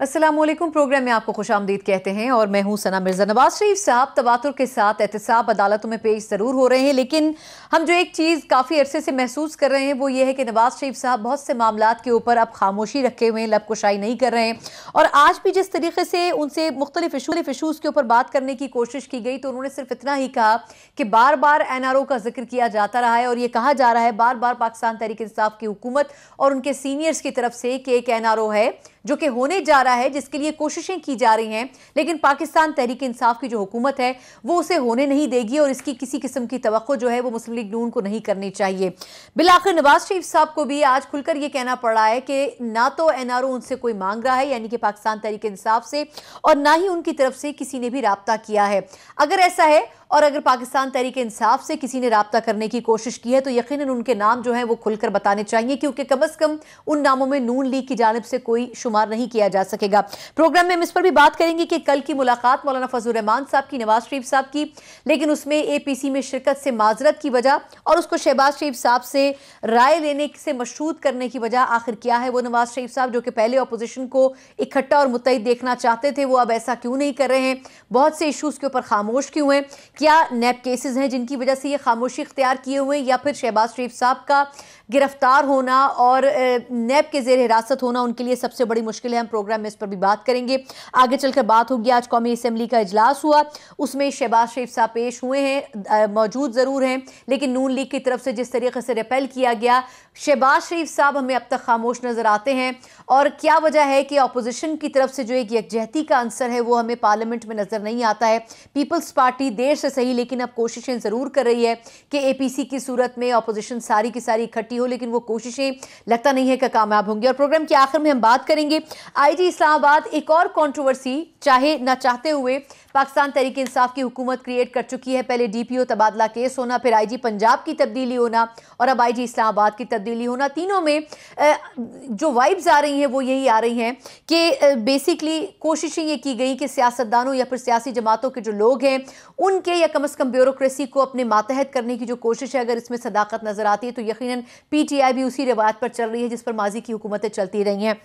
अस्सलामुअलैकुम। प्रोग्राम में आपको खुशामदीद कहते हैं और मैं हूं सना मिर्जा। नवाज शरीफ साहब तवातुर के साथ एहतसाब अदालतों में पेश ज़रूर हो रहे हैं, लेकिन हम जो एक चीज़ काफ़ी अरसे से महसूस कर रहे हैं वो ये है कि नवाज शरीफ साहब बहुत से मामलात के ऊपर अब खामोशी रखे हुए हैं, लबकुशाई नहीं कर रहे हैं। और आज भी जिस तरीके से उनसे मुख्तलिफ इशूज़ के ऊपर बात करने की कोशिश की गई तो उन्होंने सिर्फ इतना ही कहा कि बार बार NRO का जिक्र किया जाता रहा है और ये कहा जा रहा है बार बार पाकिस्तान तहरीक इंसाफ की हुकूमत और उनके सीनियर्स की तरफ से कि एक NRO है जो कि होने जा रहा है, जिसके लिए कोशिशें की जा रही हैं, लेकिन पाकिस्तान तहरीक इंसाफ की जो हुकूमत है वो उसे होने नहीं देगी और इसकी किसी किस्म की तवक्को जो है वो मुस्लिम लीग नून को नहीं करनी चाहिए। बिलाखिर नवाज शरीफ साहब को भी आज खुलकर ये कहना पड़ रहा है कि ना तो NRO उनसे कोई मांग रहा है यानी कि पाकिस्तान तहरीक इंसाफ से, और ना ही उनकी तरफ से किसी ने भी राब्ता किया है। अगर ऐसा है और अगर पाकिस्तान तहरीक इंसाफ से किसी ने राब्ता करने की कोशिश की है तो यकीनन उनके नाम जो है वो खुलकर बताने चाहिए, क्योंकि कम अज कम उन नामों में नून लीग की जानिब से कोई शुमार नहीं किया जा सकेगा। प्रोग्राम में हम इस पर भी बात करेंगे कि कल की मुलाकात मौलाना फजलुर रहमान साहब की नवाज शरीफ साहब की, लेकिन उसमें APC में शिरकत से माजरत की वजह और उसको शहबाज शरीफ साहब से राय लेने से मशरूत करने की वजह आखिर क्या है। वो नवाज शरीफ साहब जो कि पहले अपोजिशन को इकट्ठा और मुत्तहिद देखना चाहते थे, वो अब ऐसा क्यों नहीं कर रहे हैं? बहुत से इशूज़ के ऊपर खामोश क्यों हैं? क्या नैब केसेस हैं जिनकी वजह से ये खामोशी इख्तियार किए हुए हैं, या फिर शहबाज शरीफ साहब का गिरफ्तार होना और नैब के ज़ेर हिरासत होना उनके लिए सबसे बड़ी मुश्किल है? हम प्रोग्राम में इस पर भी बात करेंगे। आगे चलकर बात होगी, आज कौमी असम्बली का इजलास हुआ, उसमें शहबाज शरीफ साहब पेश हुए हैं, मौजूद ज़रूर हैं, लेकिन नून लीग की तरफ से जिस तरीके से रिपेल किया गया, शहबाज शरीफ साहब हमें अब तक खामोश नज़र आते हैं। और क्या वजह है कि अपोजिशन की तरफ से जो एक यकजहती का अंसर है वो हमें पार्लियामेंट में नज़र नहीं आता है? पीपल्स पार्टी देर से सही लेकिन अब कोशिशें ज़रूर कर रही है कि APC की सूरत में अपोजिशन सारी की सारी इकट्ठी हो, लेकिन वो कोशिशें लगता नहीं है कि कामयाब होंगी। और प्रोग्राम के आखिर में हम बात करेंगे IG इस्लामाबाद एक और कंट्रोवर्सी चाहे ना चाहते हुए पाकिस्तान तहरीक इंसाफ की हुकूमत क्रिएट कर चुकी है। पहले DPO तबादला केस होना, फिर IG पंजाब की तब्दीली होना और अब IG इस्लामाबाद की तब्दीली होना। तीनों में जो वाइब्स आ रही हैं वो यही आ रही हैं कि बेसिकली कोशिशें ये की गई कि सियासतदानों या फिर सियासी जमातों के जो लोग हैं उनके या कम अज़ कम ब्यूरोक्रेसी को अपने मातहत करने की जो कोशिश है, अगर इसमें सदाकत नज़र आती है तो यकीनन PTI भी उसी रिवायत पर चल रही है जिस पर माजी की हुकूमतें चलती रही हैं।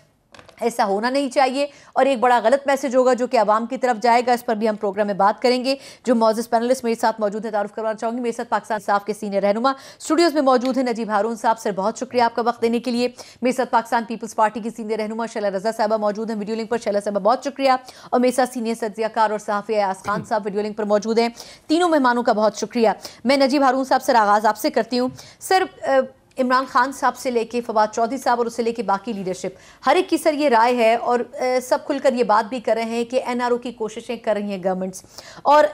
ऐसा होना नहीं चाहिए और एक बड़ा गलत मैसेज होगा जो कि आवाम की तरफ जाएगा। इस पर भी हम प्रोग्राम में बात करेंगे। जो मौजूद पैनलिस्ट मेरे साथ मौजूद है, तारुफ करवाना चाहूंगी। मेरे साथ पाकिस्तान साफ के सीनियर रहनुमा स्टूडियोज में मौजूद है नजीब हारून साहब। सर बहुत शुक्रिया आपका वक्त देने के लिए। मेरे साथ पाकिस्तान पीपल्स पार्टी की सीनियर रहनुमा शैला रजा साहबा मौजूद है वीडियो लिंक पर। शैला साहबा बहुत शुक्रिया। और मेरे साथ सीनियर तज्ज़ियाकार और सहाफ़ी अयाज खान साहब वीडियो लिंक पर मौजूद हैं। तीनों मेहमानों का बहुत शुक्रिया। मैं नजीब हारून साहब सर आगाज़ आपसे करती हूँ। सर, इमरान खान साहब से लेके फवाद चौधरी साहब और उससे लेके बाकी लीडरशिप, हर एक की सर ये राय है और सब खुलकर ये बात भी कर रहे हैं कि NRO की कोशिशें कर रही हैं गवर्नमेंट्स, और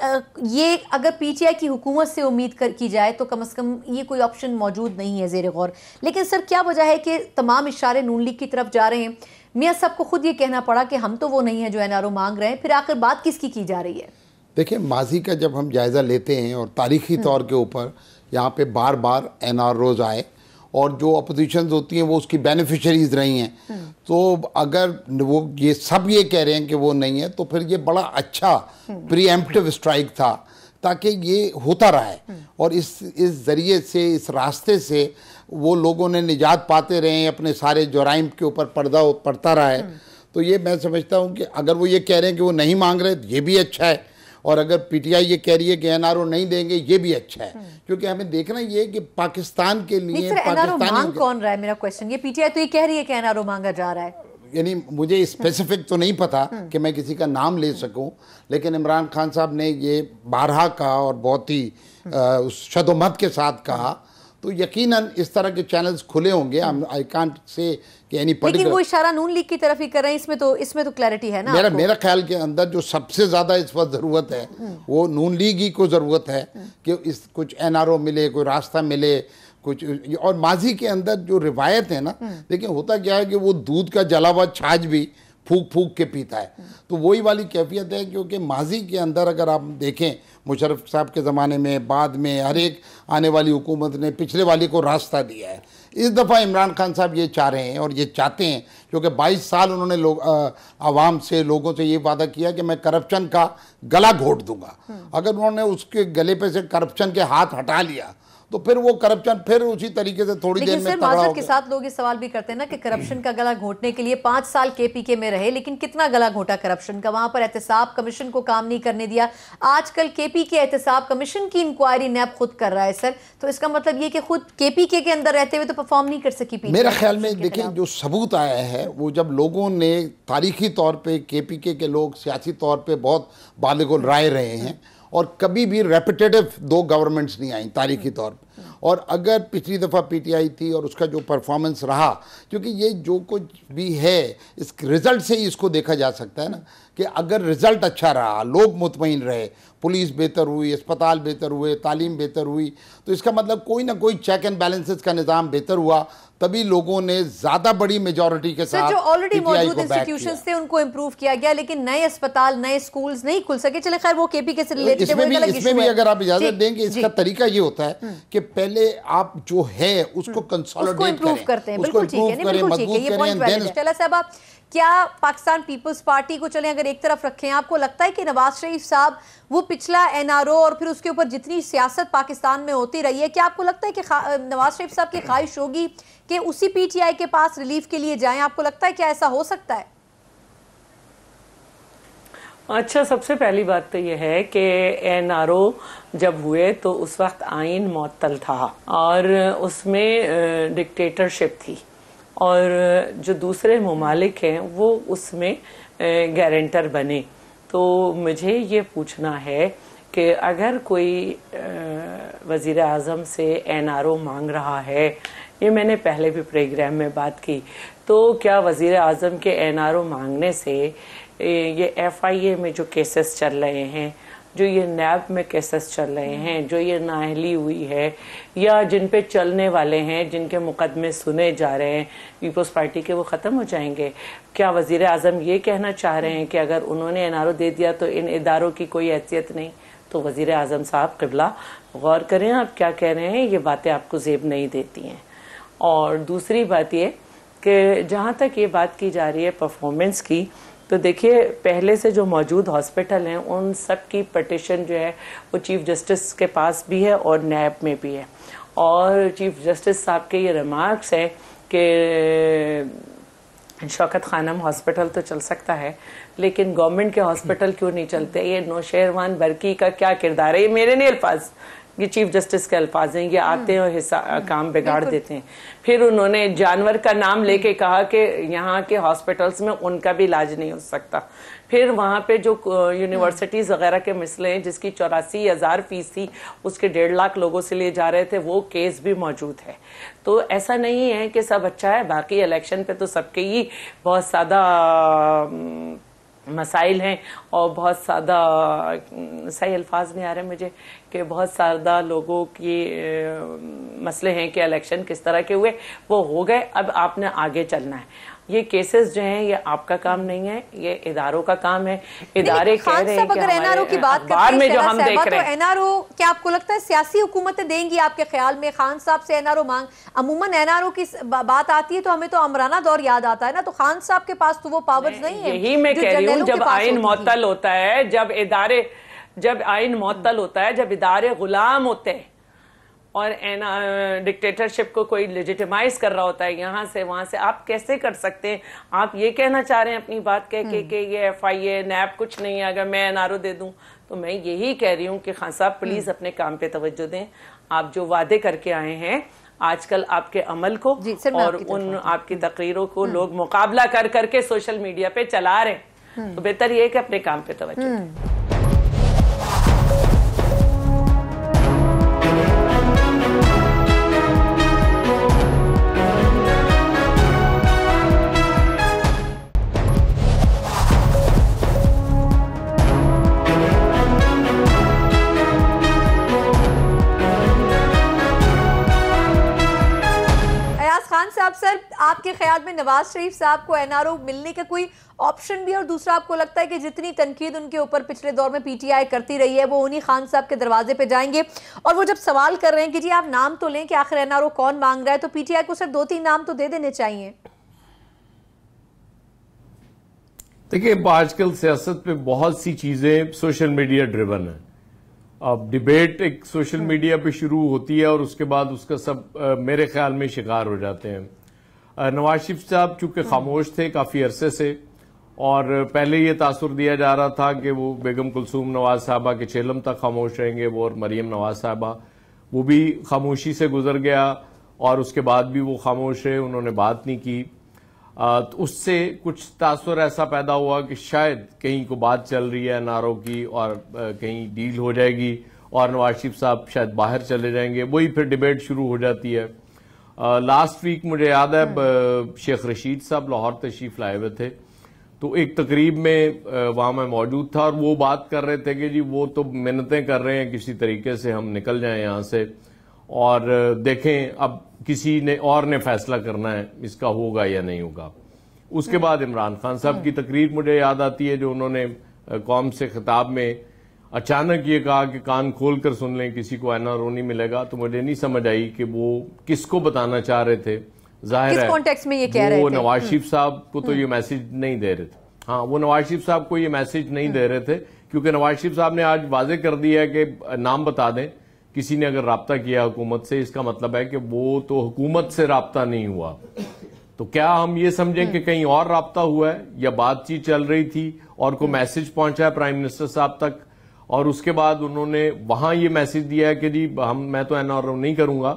ये अगर PTI की हुकूमत से उम्मीद की जाए तो कम अज़ कम ये कोई ऑप्शन मौजूद नहीं है ज़ेर गौर। लेकिन सर क्या वजह है कि तमाम इशारे नून लीग की तरफ जा रहे हैं? मियाँ साहब को खुद ये कहना पड़ा कि हम तो वो नहीं है जो NRO मांग रहे हैं, फिर आखिर बात किसकी की जा रही है? देखिए, माजी का जब हम जायज़ा लेते हैं और तारीख़ी तौर के ऊपर यहाँ पे बार बार NROs आए और जो अपोजिशंस होती हैं वो उसकी बेनिफिशरीज रही हैं, तो अगर वो ये सब ये कह रहे हैं कि वो नहीं है तो फिर ये बड़ा अच्छा प्रीएम्प्टिव स्ट्राइक था ताकि ये होता रहा है और इस ज़रिए से, इस रास्ते से वो लोगों ने निजात पाते रहे, अपने सारे जुराइम के ऊपर पर्दा पड़ता रहा है। तो ये मैं समझता हूँ कि अगर वो ये कह रहे हैं कि वो नहीं मांग रहे तो ये भी अच्छा है, और अगर PTI ये कह रही है कि NRO नहीं देंगे ये भी अच्छा है, क्योंकि हमें देखना ये है कि पाकिस्तान के लिए NRO मांग कौन रहा है? मेरा क्वेश्चन ये PTI तो ये कह रही है कि NRO मांगा जा रहा है, यानी मुझे स्पेसिफिक तो नहीं पता कि मैं किसी का नाम ले सकूं, लेकिन इमरान खान साहब ने ये बारहा कहा और बहुत ही शदोमत के साथ कहा, तो यकीनन इस तरह के चैनल्स खुले होंगे। आई कांट से कि एनी पर्टिकुलर, लेकिन वो इशारा नून लीग की तरफ ही कर रहे हैं, इसमें तो क्लैरिटी है ना? मेरा ख्याल के अंदर जो सबसे ज़्यादा इस वक्त ज़रूरत है वो नून लीग ही को ज़रूरत है कि इस कुछ NRO मिले, कोई रास्ता मिले कुछ। और माजी के अंदर जो रिवायत है ना, देखिए होता क्या है कि वो दूध का जला हुआ छाछ भी फूक फूक के पीता है, तो वही वाली कैफियत है। क्योंकि माजी के अंदर अगर आप देखें मुशर्रफ साहब के ज़माने में, बाद में हर एक आने वाली हुकूमत ने पिछले वाली को रास्ता दिया है। इस दफ़ा इमरान खान साहब ये चाह रहे हैं और ये चाहते हैं, क्योंकि 22 साल उन्होंने आवाम से, लोगों से ये वादा किया कि मैं करप्शन का गला घोट दूंगा। अगर उन्होंने उसके गले पे से करप्शन के हाथ हटा लिया तो फिर वो करप्शन फिर उसी तरीके से थोड़ी देर में तगड़ा हो के साथ लोग ये सवाल भी करते हैं ना कि करप्शन का गला घोटने के लिए 5 साल केपीके में रहे, लेकिन कितना गला घोटा करप्शन का, वहां पर एहतसाब कमीशन को काम नहीं करने दिया। आजकल केपीके एहतसाब कमीशन की इंक्वायरी नैब खुद कर रहा है सर, तो इसका मतलब ये कि खुद केपीके के अंदर रहते हुए तो परफॉर्म नहीं कर सकी। मेरा ख्याल में देखिए जो सबूत आया है वो जब लोगों ने तारीखी तौर पे केपीके के लोग सियासी तौर पे बहुत बालिगुल राय रहे हैं और कभी भी रेपिटेटिव 2 गवर्नमेंट्स नहीं आई तारीखी तौर पे, और अगर पिछली दफ़ा पीटीआई थी और उसका जो परफॉर्मेंस रहा, क्योंकि ये जो कुछ भी है इस रिज़ल्ट से ही इसको देखा जा सकता है ना कि अगर रिज़ल्ट अच्छा रहा, लोग मुतमईन रहे, पुलिस बेहतर हुई, अस्पताल बेहतर हुए, तालीम बेहतर हुई, तो इसका मतलब कोई ना कोई चेक एंड बैलेंसेस का निज़ाम बेहतर हुआ, तभी लोगों ने ज्यादा बड़ी मेजॉरिटी के साथ जो ऑलरेडी मौजूद इंस्टीट्यूशंस थे उनको इंप्रूव किया गया, लेकिन नए अस्पताल नए स्कूल्स नहीं खुल सके। चले खैर वो केपीके से रिलेटेड है, इसमें भी अगर आप इजाजत देंगे, इसका तरीका ये होता है कि पहले आप जो है उसको कंसोलिडेट करें, उसको इंप्रूव करें, मजबूत करें। चला साहब, क्या पाकिस्तान पीपल्स पार्टी को चले अगर एक तरफ रखें, आपको लगता है कि नवाज शरीफ साहब वो पिछला एनआरओ और फिर उसके ऊपर जितनी सियासत पाकिस्तान में होती रही है, क्या आपको लगता है कि नवाज शरीफ साहब की ख्वाहिश होगी कि उसी पीटीआई के पास रिलीफ के लिए जाएं? आपको लगता है क्या ऐसा हो सकता है? अच्छा, सबसे पहली बात तो यह है कि एनआरओ जब हुए तो उस वक्त आइन मुअत्तल था और उसमें डिक्टेटरशिप थी, और जो दूसरे ममालिक हैं वो उसमें गारंटर बने। तो मुझे ये पूछना है कि अगर कोई वज़ीर आज़म से एनआरओ मांग रहा है, ये मैंने पहले भी प्रोग्राम में बात की, तो क्या वज़ीर आज़म के एनआरओ मांगने से ये एफआईए में जो केसेस चल रहे हैं, जो ये नैब में केसेस चल रहे हैं, जो ये नाअहली हुई है या जिन पे चलने वाले हैं, जिनके मुकदमे सुने जा रहे हैं पीपल्स पार्टी के, वो ख़त्म हो जाएंगे? क्या वज़ीर आज़म ये कहना चाह रहे हैं कि अगर उन्होंने एनआरओ दे दिया तो इन इदारों की कोई हैसियत नहीं? तो वज़ीर आज़म साहब क़िबला गौर करें आप क्या कह रहे हैं, ये बातें आपको ज़ेब नहीं देती हैं। और दूसरी बात ये कि जहाँ तक ये बात की जा रही है परफॉर्मेंस की, तो देखिए पहले से जो मौजूद हॉस्पिटल हैं उन सब की पटिशन जो है वो चीफ जस्टिस के पास भी है और नैब में भी है, और चीफ जस्टिस साहब के ये रिमार्क्स हैं कि शौकत खानम हॉस्पिटल तो चल सकता है लेकिन गवर्नमेंट के हॉस्पिटल क्यों नहीं चलते? ये नौशेरवान बरकी का क्या किरदार है? ये मेरे नहीं अल्फाज, ये चीफ जस्टिस के अल्फाज हैं। ये आते हैं और काम बिगाड़ देते हैं। फिर उन्होंने जानवर का नाम लेके कहा कि यहाँ के हॉस्पिटल्स में उनका भी इलाज नहीं हो सकता। फिर वहाँ पे जो यूनिवर्सिटीज़ वगैरह के मसले हैं जिसकी 84,000 फीस थी, उसके 1.5 लाख लोगों से लिए जा रहे थे, वो केस भी मौजूद है। तो ऐसा नहीं है कि सब अच्छा है। बाकी इलेक्शन पे तो सबके ही बहुत ज़्यादा मसाइल हैं और बहुत ज़्यादा, सही अल्फाज नहीं आ रहे मुझे, कि बहुत ज़्यादा लोगों की मसले हैं कि इलेक्शन किस तरह के हुए, वो हो गए, अब आपने आगे चलना है। ये केसेस जो हैं ये आपका काम नहीं है, ये इदारों का काम है। इदारे कह रहे हैं कि एनआरओ की बात करते हैं जो हम देख रहे हैं, एनआरओ क्या आपको लगता है सियासी हुकूमतें देंगी आपके ख्याल में खान साहब से एनआरओ मांग? अमूमन एनआरओ की बात आती है तो हमें तो अमराना दौर याद आता है ना, तो खान साहब के पास तो वो पावर्स नहीं है। यही मैं कह रही हूँ, जब आइन मुअत्तल होता है, जब आइन मुअत्तल होता है, जब इदारे गुलाम होते हैं और डिक्टेटरशिप को कोई लेजिटिमाइज कर रहा होता है यहाँ से वहां से, आप कैसे कर सकते हैं? आप ये कहना चाह रहे हैं अपनी बात कह के कि ये एफआईए नैब कुछ नहीं है अगर मैं एनआरओ दे दूं? तो मैं यही कह रही हूँ कि खान साहब प्लीज अपने काम पे तवज्जो दें। आप जो वादे करके आए हैं आजकल, आपके अमल को और उन आपकी तकरीरों को लोग मुकाबला कर करके सोशल मीडिया पे चला रहे हैं, तो बेहतर ये है कि अपने काम पे तवज्जो दें। सर, आपके ख्याल में नवाज शरीफ साहब को एनआरओ मिलने का कोई ऑप्शन भी है? और दूसरा, आपको लगता है कि जितनी तनकीद उनके ऊपर पिछले दौर में पीटीआई करती रही है वो उन्हीं खान साहब के दरवाजे पे जाएंगे? और वो जब सवाल कर रहे हैं कि जी आप नाम तो लें कि आखिर एनआरओ कौन मांग रहा है, तो पीटीआई को सर 2-3 नाम तो दे देने चाहिए। देखिए, आजकल सियासत पे बहुत सी चीजें सोशल मीडिया ड्रिवन है अब डिबेट एक सोशल मीडिया पे शुरू होती है और उसके बाद उसका सब मेरे ख्याल में शिकार हो जाते हैं। नवाज शरीफ साहब चूंकि खामोश थे काफी अरसे से, और पहले ये तासुर दिया जा रहा था कि वो बेगम कुलसूम नवाज साहबा के चेलम तक खामोश रहेंगे, वो और मरियम नवाज साहबा, वो भी खामोशी से गुजर गया और उसके बाद भी वो खामोश रहे, उन्होंने बात नहीं की। तो उससे कुछ तासुर ऐसा पैदा हुआ कि शायद कहीं को बात चल रही है एनआरओ की और कहीं डील हो जाएगी और नवाज शरीफ साहब शायद बाहर चले जाएंगे, वही फिर डिबेट शुरू हो जाती है। लास्ट वीक मुझे याद है शेख रशीद साहब लाहौर तशरीफ लाए हुए थे, तो एक तकरीब में वहां मैं मौजूद था और वो बात कर रहे थे कि जी वो तो मिन्नतें कर रहे हैं किसी तरीके से हम निकल जाएं यहां से, और देखें अब किसी ने और ने फैसला करना है इसका होगा या नहीं होगा। उसके बाद इमरान खान साहब की तकरीर मुझे याद आती है जो उन्होंने कौम से खिताब में अचानक ये कहा कि कान खोल कर सुन लें, किसी को एनआरओ नहीं मिलेगा। तो मुझे नहीं समझ आई कि वो किसको बताना चाह रहे थे। जाहिर है कॉन्टेक्स्ट में ये कह रहे थे? वो नवाज शरीफ साहब को तो ये मैसेज नहीं दे रहे थे। हाँ, वो नवाज शरीफ साहब को ये मैसेज नहीं दे रहे थे क्योंकि नवाज शरीफ साहब ने आज वाजे कर दिया है कि नाम बता दें किसी ने अगर राब्ता किया हुकूमत से, इसका मतलब है कि वो तो हुकूमत से राब्ता नहीं हुआ। तो क्या हम ये समझें कि कहीं और राब्ता हुआ है या बातचीत चल रही थी और कोई मैसेज पहुंचा है प्राइम मिनिस्टर साहब तक और उसके बाद उन्होंने वहां ये मैसेज दिया है कि जी मैं तो एनआरओ नहीं करूंगा,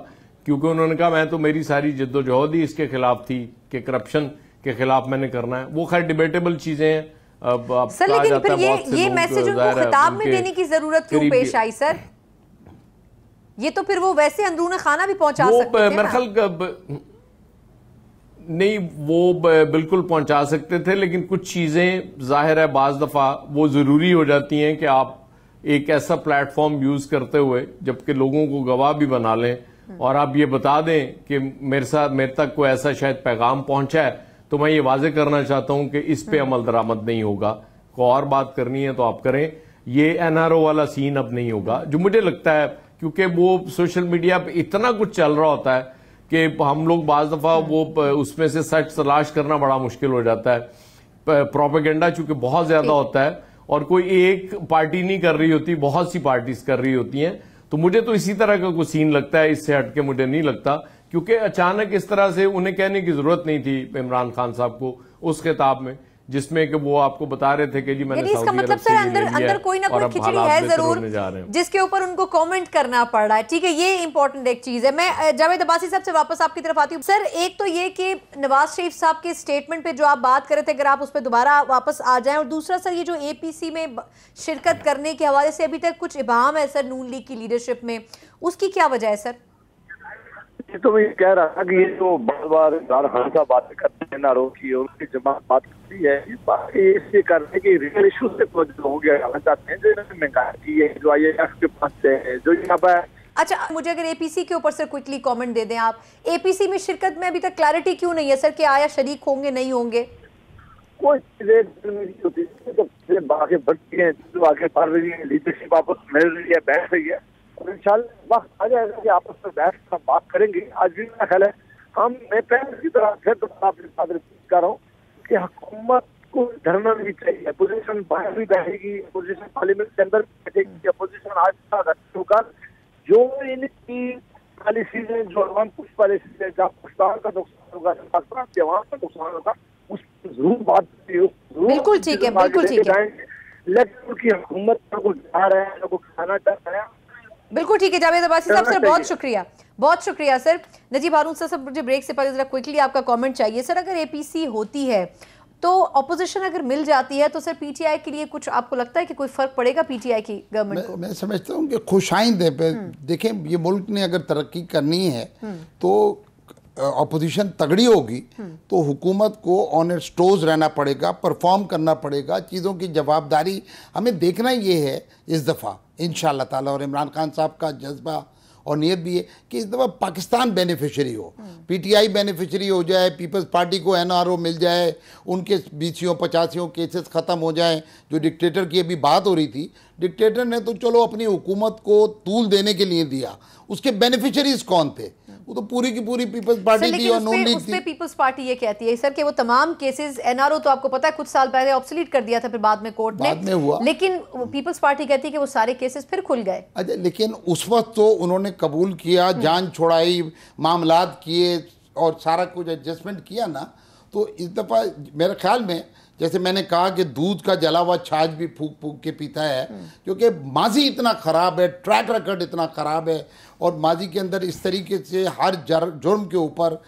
क्योंकि उन्होंने कहा मैं तो मेरी सारी जद्दोजहद ही इसके खिलाफ थी कि करप्शन के खिलाफ मैंने करना है। वो खैर डिबेटेबल चीजें हैं। अब सर लेकिन फिर ये मैसेज उनको खिताब में देने की जरूरत क्यों पेश आई सर? ये तो फिर वो वैसे अंदरूनी खाना भी पहुंचा सकते थे मेरे ख्याल नहीं, वो बिल्कुल पहुंचा सकते थे, लेकिन कुछ चीजें जाहिर है बाज दफा वो जरूरी हो जाती हैं कि आप एक ऐसा प्लेटफॉर्म यूज करते हुए जबकि लोगों को गवाह भी बना लें और आप ये बता दें कि मेरे तक कोई ऐसा शायद पैगाम पहुंचा है, तो मैं ये वाजे करना चाहता हूं कि इस पे अमल दरामद नहीं होगा। कोई और बात करनी है तो आप करें, ये एनआरओ वाला सीन अब नहीं होगा। जो मुझे लगता है क्योंकि वो सोशल मीडिया पे इतना कुछ चल रहा होता है कि हम लोग बाज दफा वो उसमें से सच तलाश करना बड़ा मुश्किल हो जाता है। प्रोपेगेंडा चूंकि बहुत ज्यादा होता है और कोई एक पार्टी नहीं कर रही होती, बहुत सी पार्टीज कर रही होती हैं। तो मुझे तो इसी तरह का कुछ सीन लगता है, इससे हटके मुझे नहीं लगता, क्योंकि अचानक इस तरह से उन्हें कहने की जरूरत नहीं थी इमरान खान साहब को उस खिताब में जिसमें कि वो आपको बता रहे थे कि जी मैंने इसका मतलब सर अंदर कोई ना कोई खिचड़ी है जरूर जिसके ऊपर उनको कमेंट करना पड़ रहा है। ठीक है, ये इंपॉर्टेंट एक चीज है। मैं जावेद अब्बासी साहब से वापस आपकी तरफ आती हूँ। सर एक तो ये कि नवाज शरीफ साहब के स्टेटमेंट पे जो आप बात कर रहे थे, अगर आप उस पर दोबारा वापस आ जाएं, और दूसरा सर ये जो एपीसी में शिरकत करने के हवाले से अभी तक कुछ इबाम है सर नून लीग की लीडरशिप में, उसकी क्या वजह है सर? तो मैं कह रहा था कि ये जो बार बार इमरान खान साहब बातें करते हैं नारों की और उनकी जमात बात करती है, ये इसलिए कर रहे हैं कि रियल इशू से हो गया जाना चाहते हैं, जो इन्होंने महंगाई की है, जो IMF के पास है, जो यहाँ पर। अच्छा, मुझे अगर एपीसी के ऊपर सर क्विकली कमेंट दे दें आप। एपीसी में शिरकत में अभी तक क्लैरिटी क्यों नहीं है सर कि आया शरीक होंगे नहीं होंगे? कोई चीजें होती है जब आगे बढ़ती है, जो आगे बढ़ रही है, लीडरशिप आपस मिल रही है, बैठ रही है, और इंशाल्लाह वक्त आ जाएगा कि आपस में बैठ कर बात करेंगे। आज भी मेरा ख्याल है मैं पहले की तरह फिर तो आपके साथ रिपीट कर रहा हूँ कि हुकूमत को धरना नहीं चाहिए। अपोजिशन बाहर भी बैठेगी, अपोजिशन पार्लियामेंट के अंदर भी बैठेगी, अपोजिशन आज होगा। जो इनकी पॉलिसीज है, जो अवाम कुछ पॉलिसीज है, जहाँ पाकिस्तान का नुकसान होगा, पाकिस्तान के अवाम का नुकसान होगा, उस पर जरूर बात बिल्कुल ठीक है, बिल्कुल ठीक है। लेकिन उनकी हुकूमत को जा रहा है, उनको खाना चाह रहा है। बिल्कुल ठीक है जावेद अब्बासी साहब, सर बहुत शुक्रिया, बहुत शुक्रिया सर। नजीब हारून सर, मुझे ब्रेक से पहले जरा क्विकली आपका कमेंट चाहिए सर। अगर एपीसी होती है तो ऑपोजिशन अगर मिल जाती है तो सर पीटीआई के लिए कुछ आपको लगता है कि कोई फर्क पड़ेगा पीटीआई की गवर्नमेंट को? मैं समझता हूँ कि खुशाइंद है। देखें, ये मुल्क ने अगर तरक्की करनी है तो अपोजिशन तगड़ी होगी तो हुकूमत को ऑन इट्स टोज रहना पड़ेगा, परफॉर्म करना पड़ेगा, चीज़ों की जवाबदारी हमें देखना ये है इस दफ़ा इंशाअल्लाह ताला। और इमरान खान साहब का जज्बा और नीयत भी है कि इस दफ़ा पाकिस्तान बेनिफिशरी हो, पीटीआई बेनिफिशरी हो जाए, पीपल्स पार्टी को एनआरओ मिल जाए, उनके 20 85 केसेस ख़त्म हो जाए। जो डिक्टेटर की अभी बात हो रही थी, डिक्टेटर ने तो चलो अपनी हुकूमत को तूल देने के लिए दिया, उसके बेनिफिशरीज कौन थे? वो तो पूरी की पूरी पीपल्स पार्टी थी और नून लीग थी। पीपल्स पार्टी ये कहती है सर कि वो तमाम केसेस एनआरओ तो आपको पता है कुछ साल पहले ऑब्सोलीट कर दिया था, फिर बाद में कोर्ट ने हुआ, लेकिन पीपल्स पार्टी कहती है कि वो सारे केसेस फिर खुल गए। अच्छा, लेकिन उस वक्त तो उन्होंने कबूल किया, जान छोड़ाई, मामलात किए और सारा कुछ एडजस्टमेंट किया ना। तो इस दफ़ा मेरे ख्याल में जैसे मैंने कहा कि दूध का जला हुआ छाछ भी फूक फूक के पीता है, क्योंकि माजी इतना ख़राब है, ट्रैक रिकॉर्ड इतना ख़राब है, और माजी के अंदर इस तरीके से हर जुर्म के ऊपर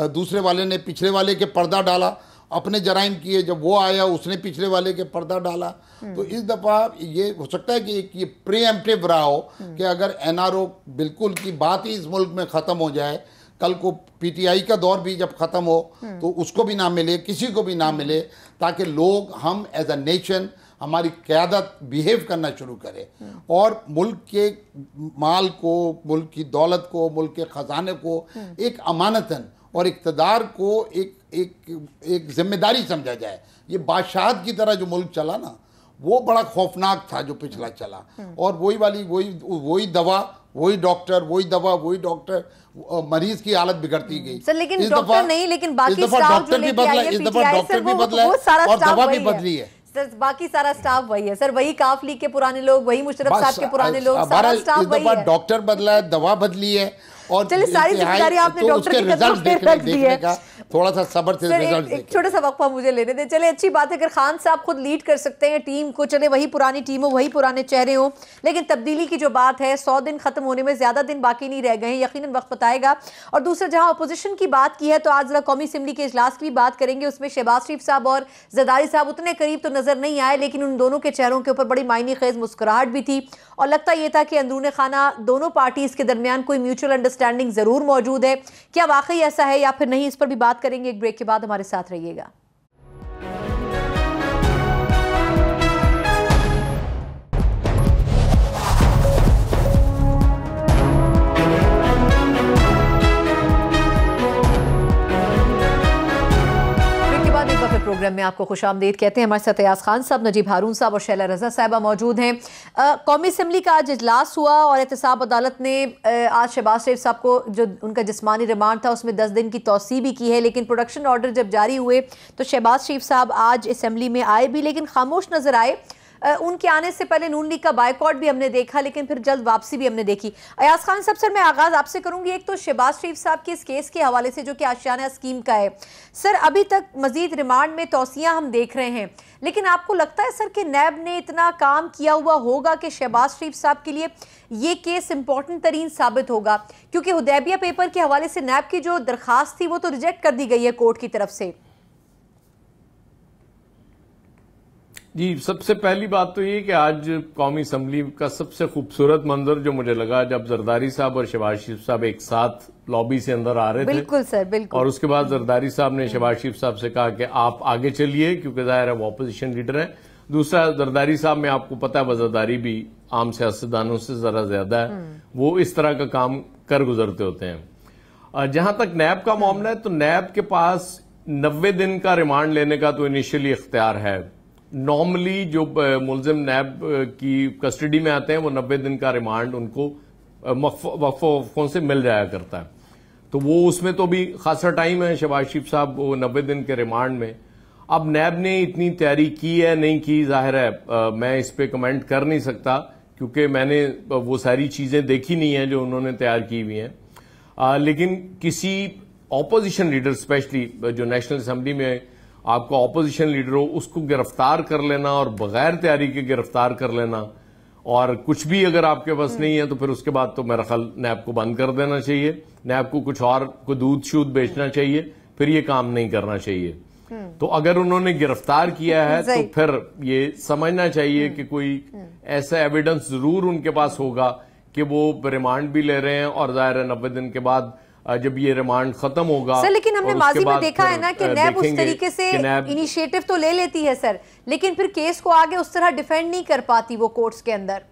दूसरे वाले ने पिछले वाले के पर्दा डाला, अपने जराइम किए, जब वो आया उसने पिछले वाले के पर्दा डाला। तो इस दफ़ा ये हो सकता है कि एक ये प्रीएम्प्टिव रहा हो कि अगर एनआरओ बिल्कुल की बात ही इस मुल्क में ख़त्म हो जाए, कल को पीटीआई का दौर भी जब ख़त्म हो तो उसको भी ना मिले, किसी को भी ना मिले, ताकि लोग हम एज अ नेशन हमारी क़यादत बिहेव करना शुरू करें और मुल्क के माल को, मुल्क की दौलत को, मुल्क के ख़जाने को एक अमानतन और इक़्तिदार को एक जिम्मेदारी समझा जाए। ये बादशाहत की तरह जो मुल्क चला ना, वो बड़ा खौफनाक था जो पिछला चला। और वही दवा, वही डॉक्टर, वही दवा, वही डॉक्टर, मरीज की हालत बिगड़ती गई। सर लेकिन डॉक्टर नहीं, लेकिन बाकी स्टाफ जो लेके आए हैं, इस दफा डॉक्टर भी बदला है और दवा भी बदली है। सर बाकी सारा स्टाफ वही है सर, वही काफ लीग के पुराने लोग, वही मुशर्रफ साहब के पुराने लोग, सारा स्टाफ वही है। डॉक्टर बदला है, दवा बदली है, और चलिए सारी जिम्मेदारी आपने डॉक्टर के रिजल्ट देखने का थोड़ा सा सब्र से रिजल्ट एक छोटा सा वक्फा मुझे लेने दें। चले अच्छी बात है अगर खान साहब खुद लीड कर सकते हैं टीम को, चले वही पुरानी टीम हो, वही पुराने चेहरे हो, लेकिन तब्दीली की जो बात है 100 दिन खत्म होने में ज्यादा दिन बाकी नहीं रह गए हैं, यकीनन वक्त बताएगा। और दूसरा जहां अपोजिशन की बात की है तो आज जरा कौमी असेंबली के इजलास की भी बात करेंगे, उसमें शहबाज शरीफ साहब और जरदारी साहब उतने करीब तो नजर नहीं आए, लेकिन उन दोनों के चेहरों के ऊपर बड़ी मायने खेज मुस्कुराहट भी थी और लगता यह था कि अंदरूने खाना दोनों पार्टीज के दरमियान कोई म्यूचुअल अंडरस्टैंडिंग जरूर मौजूद है। क्या वाकई ऐसा है या फिर नहीं, इस पर भी बात करेंगे। एक ब्रेक के बाद हमारे साथ रहिएगा। प्रोग्राम में आपको खुशामदीद कहते हैं। हमारे साथ अयाज खान साहब, नजीब हारून साहब और शैला रजा साहिबा मौजूद हैं। कौमी असेंबली का आज इजलास हुआ और एहतसाब अदालत ने आज शहबाज शरीफ साहब को जो उनका जिस्मानी रिमांड था उसमें 10 दिन की तौसी भी की है, लेकिन प्रोडक्शन ऑर्डर जब जारी हुए तो शहबाज शरीफ साहब आज असेंबली में आए भी, लेकिन खामोश नजर आए। उनके आने से पहले नून लीग का बायकॉट भी हमने देखा, लेकिन फिर जल्द वापसी भी हमने देखी। अयाज खान साहब, सर मैं आगाज आपसे करूंगी। एक तो शहबाज शरीफ साहब के इस केस के हवाले से जो कि आशियाना स्कीम का है, सर अभी तक मजीद रिमांड में तौसियां हम देख रहे हैं, लेकिन आपको लगता है सर कि नैब ने इतना काम किया हुआ होगा कि शहबाज शरीफ साहब के लिए ये केस इंपॉर्टेंट तरीन साबित होगा? क्योंकि हुदैबिया पेपर के हवाले से नैब की जो दरखास्त थी वो तो रिजेक्ट कर दी गई है कोर्ट की तरफ से। जी, सबसे पहली बात तो ये कि आज कौमी असम्बली का सबसे खूबसूरत मंजर जो मुझे लगा जब जरदारी साहब और शहबाज शरीफ साहब एक साथ लॉबी से अंदर आ रहे थे। बिल्कुल सर, बिल्कुल। और उसके बाद जरदारी साहब ने शहबाज शरीफ साहब से कहा कि आप आगे चलिए, क्योंकि जाहिर है वो अपोजिशन लीडर हैं। दूसरा, जरदारी साहब में आपको पता है वजरदारी भी आम सियासतदानों से जरा ज्यादा है, वो इस तरह का काम कर गुजरते होते हैं। जहां तक नैब का मामला है तो नैब के पास 90 दिन का रिमांड लेने का तो इनिशियली इख्तियार है। नॉर्मली जो मुलजिम नैब की कस्टडी में आते हैं वो 90 दिन का रिमांड उनको वक्फों से मिल जाया करता है, तो वो उसमें तो भी खासा टाइम है। शहबाज शरीफ साहब वो 90 दिन के रिमांड में, अब नैब ने इतनी तैयारी की है नहीं की, जाहिर है मैं इस पे कमेंट कर नहीं सकता क्योंकि मैंने वो सारी चीजें देखी नहीं है जो उन्होंने तैयार की हुई हैं। लेकिन किसी ऑपोजिशन लीडर, स्पेशली जो नेशनल असेंबली में आपका ऑपोजिशन लीडर हो, उसको गिरफ्तार कर लेना और बगैर तैयारी के गिरफ्तार कर लेना, और कुछ भी अगर आपके पास नहीं है तो फिर उसके बाद तो मेरा ख्याल नैब को बंद कर देना चाहिए, नैब को कुछ और को दूध शूद बेचना चाहिए, फिर ये काम नहीं करना चाहिए। तो अगर उन्होंने गिरफ्तार किया है तो फिर ये समझना चाहिए कि कोई ऐसा एविडेंस जरूर उनके पास होगा कि वो रिमांड भी ले रहे हैं, और जाहिर है 90 दिन के बाद जब ये रिमांड खत्म होगा। सर लेकिन हमने माजी में देखा है ना कि नैब उस तरीके से इनिशिएटिव तो ले लेती है सर, लेकिन फिर केस को आगे उस तरह डिफेंड नहीं कर पाती वो कोर्ट्स के अंदर।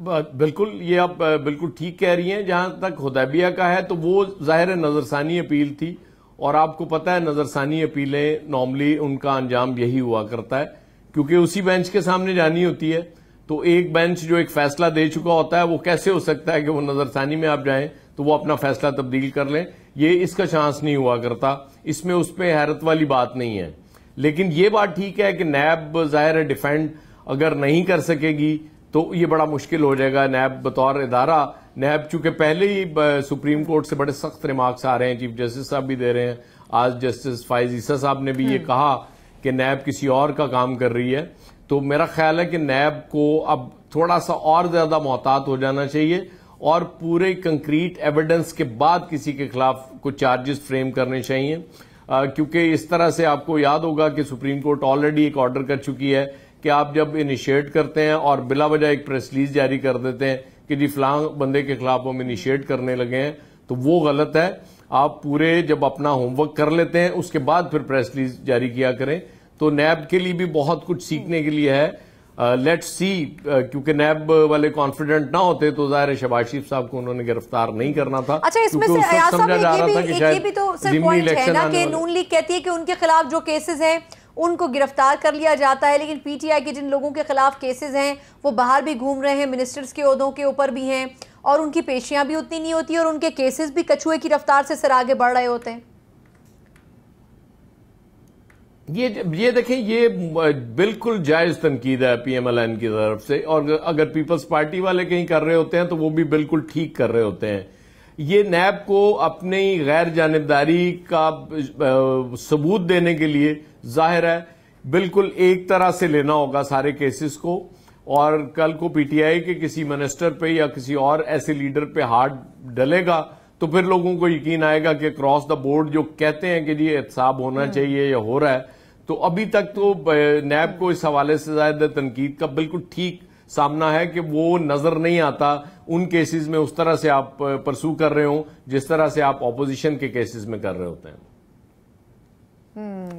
बिल्कुल, ये आप बिल्कुल ठीक कह रही हैं। जहां तक हुदैबिया का है तो वो जाहिर है नजरसानी अपील थी, और आपको पता है नजरसानी अपीलें नॉर्मली उनका अंजाम यही हुआ करता है, क्योंकि उसी बेंच के सामने जानी होती है। तो एक बेंच जो एक फैसला दे चुका होता है वो कैसे हो सकता है कि वो नजरसानी में आप जाएं तो वो अपना फैसला तब्दील कर लें? ये इसका चांस नहीं हुआ करता। इसमें उस पर हैरत वाली बात नहीं है। लेकिन ये बात ठीक है कि नैब जाहिर है डिफेंड अगर नहीं कर सकेगी तो ये बड़ा मुश्किल हो जाएगा। नैब बतौर इदारा, नैब चूंकि पहले ही सुप्रीम कोर्ट से बड़े सख्त रिमार्क्स आ रहे हैं, चीफ जस्टिस साहब भी दे रहे हैं, आज जस्टिस फाइज ईसा साहब ने भी ये कहा कि नैब किसी और का काम कर रही है। तो मेरा ख्याल है कि नैब को अब थोड़ा सा और ज्यादा मोहतात हो जाना चाहिए और पूरे कंक्रीट एविडेंस के बाद किसी के खिलाफ कुछ चार्जेस फ्रेम करने चाहिए, क्योंकि इस तरह से आपको याद होगा कि सुप्रीम कोर्ट ऑलरेडी एक ऑर्डर कर चुकी है कि आप जब इनिशिएट करते हैं और बिला वजह एक प्रेस रिलीज जारी कर देते हैं कि जी फलां बंदे के खिलाफ हम इनिशिएट करने लगे हैं, तो वो गलत है। आप पूरे जब अपना होमवर्क कर लेते हैं उसके बाद फिर प्रेस रिलीज जारी किया करें। तो नैब के लिए भी बहुत कुछ सीखने के लिए है। लेट्स सी, क्योंकि नैब वाले कॉन्फिडेंट ना होते तो जाहिर है शहबाज शरीफ साहब को उन्होंने गिरफ्तार नहीं करना था। अच्छा, इसमें से अयाज साहब ये भी तो सर पॉइंट है ना कि नून लीग कहती है कि उनके खिलाफ जो केसेस हैं उनको गिरफ्तार कर लिया जाता है, लेकिन पीटीआई के जिन लोगों के खिलाफ केसेस हैं वो बाहर भी घूम रहे हैं, मिनिस्टर्स के ओहदों के ऊपर भी हैं और उनकी पेशियां भी उतनी नहीं होती और उनके केसेस भी कछुए की रफ्तार से सर आगे बढ़ रहे होते हैं। ये देखें, ये बिल्कुल जायज तनकीद है पीएमएलएन की तरफ से, और अगर पीपल्स पार्टी वाले कहीं कर रहे होते हैं तो वो भी बिल्कुल ठीक कर रहे होते हैं। ये नैब को अपनी गैर जानिबदारी का सबूत देने के लिए जाहिर है बिल्कुल एक तरह से लेना होगा सारे केसेस को, और कल को पीटीआई के किसी मिनिस्टर पे या किसी और ऐसे लीडर पे हाथ डलेगा तो फिर लोगों को यकीन आएगा कि क्रॉस द बोर्ड जो कहते हैं कि जी एहतसाब होना चाहिए या हो रहा है। तो अभी तक तो नैब को इस हवाले से ज्यादा तनकीद का बिल्कुल ठीक सामना है कि वो नजर नहीं आता उन केसेस में उस तरह से आप परसू कर रहे हो जिस तरह से आप ऑपोजिशन के केसेस में कर रहे होते हैं।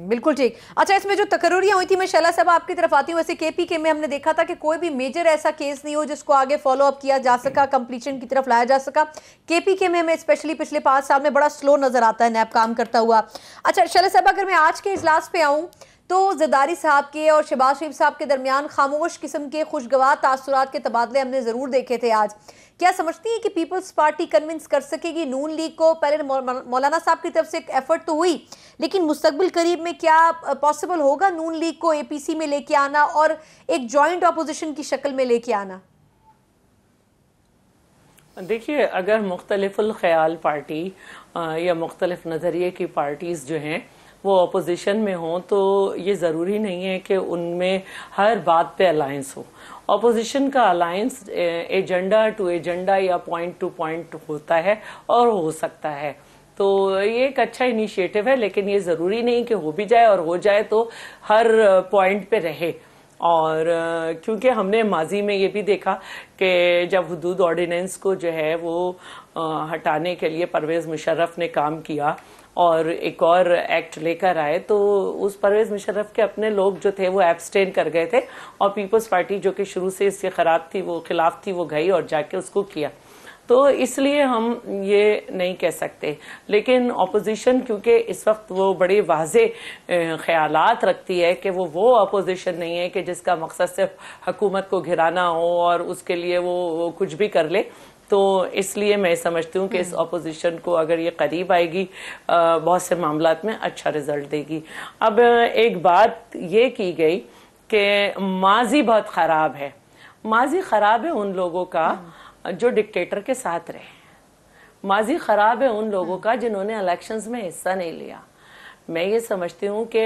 बिल्कुल ठीक। अच्छा, इसमें जो तकर्रुरियां हुई थी, मैं शैला साहब आपकी तरफ आती हूँ। वैसे केपीके में हमने देखा था कि कोई भी मेजर ऐसा केस नहीं हो जिसको आगे फॉलो अप किया जा सका, कंप्लीशन की तरफ लाया जा सका। केपीके में हमें स्पेशली पिछले 5 साल में बड़ा स्लो नजर आता है नैब काम करता हुआ। अच्छा शैला साहब, अगर मैं आज के इजलास पे आऊँ तो ज़रदारी साहब के और शहबाज शरीफ साहब के दरमियान खामोश किस्म के खुशगवार तासुरात के तबादले हमने ज़रूर देखे थे आज। क्या समझती है कि पीपल्स पार्टी कन्विंस कर सकेगी नून लीग को? पहले मौलाना साहब की तरफ से एक एफर्ट तो हुई, लेकिन मुस्तकबिल करीब में क्या पॉसिबल होगा नून लीग को एपीसी में लेके आना और एक जॉइंट अपोजिशन की शक्ल में लेके आना? देखिए, अगर मुख्तलिफुल ख्याल पार्टी या मुख्तलिफ नज़रिए की पार्टीज़ जो हैं वो अपोजिशन में हों तो ये ज़रूरी नहीं है कि उनमें हर बात पे अलायंस हो। अपोजिशन का अलायंस एजेंडा टू एजेंडा या पॉइंट टू पॉइंट होता है और हो सकता है। तो ये एक अच्छा इनिशिएटिव है, लेकिन ये ज़रूरी नहीं कि हो भी जाए, और हो जाए तो हर पॉइंट पे रहे। और क्योंकि हमने माजी में ये भी देखा कि जब हुदूद ऑर्डिनेंस को जो है वो हटाने के लिए परवेज़ मुशर्रफ ने काम किया और एक और एक्ट लेकर आए, तो उस परवेज़ मुशर्रफ के अपने लोग जो थे वो एब्सटेन कर गए थे और पीपल्स पार्टी जो कि शुरू से इसके खिलाफ थी वो गई और जाके उसको किया। तो इसलिए हम ये नहीं कह सकते, लेकिन अपोजिशन क्योंकि इस वक्त वो बड़े वाज़े ख्यालात रखती है कि वो अपोजिशन नहीं है कि जिसका मकसद सिर्फ हुकूमत को घिराना हो और उसके लिए वो कुछ भी कर ले। तो इसलिए मैं समझती हूँ कि इस अपोजिशन को अगर ये करीब आएगी बहुत से मामलात में अच्छा रिजल्ट देगी। अब एक बात ये की गई कि माजी बहुत ख़राब है। माजी ख़राब है उन लोगों का जो डिक्टेटर के साथ रहे। माजी ख़राब है उन लोगों का जिन्होंने इलेक्शंस में हिस्सा नहीं लिया। मैं ये समझती हूँ कि